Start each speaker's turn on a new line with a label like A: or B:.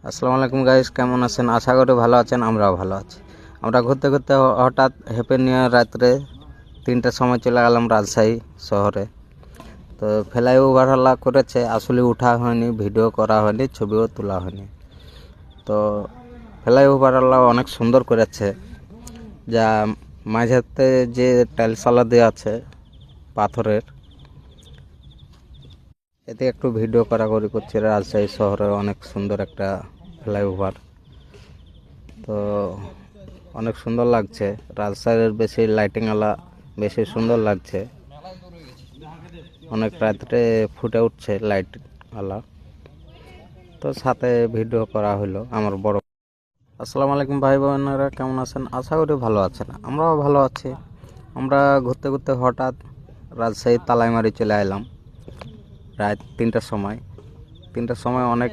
A: আসসালামু আলাইকুম গাইস, কেমন আছেন? আশা করি ভালো আছেন। আমরাও ভালো আছি। আমরা ঘুরতে ঘুরতে হঠাৎ হ্যাপি নিউ ইয়ার রাত্রে 3টার সময় চলে গেলাম রাজশাহী শহরে। তো ফ্লাইওভার করেছে, আসলে উঠা হয়নি, ভিডিও করা হয়নি, ছবিও তোলা হয়নি। তো ফ্লাইওভার অনেক সুন্দর করেছে, যা মাঝেতে যে টাইলসালা দেওয়া আছে পাথরের, এতে একটু ভিডিও করাকরি করছে। রাজশাহী শহরে অনেক সুন্দর একটা ফ্লাইওভার, তো অনেক সুন্দর লাগছে। রাজশাহীর বেশি লাইটিংওয়ালা, বেশি সুন্দর লাগছে। অনেক রাত্রে ফুটে উঠছে লাইটওয়ালা। তো সাথে ভিডিও করা হলো আমার বড়। আসসালামু আলাইকুম ভাই বোনেরা, কেমন আছেন? আশা করি ভালো আছেন। আমরাও ভালো আছি। আমরা ঘুরতে ঘুরতে হঠাৎ রাজশাহী তালাইমারি চলে এলাম রাত 3টার সময়। 3টার সময় অনেক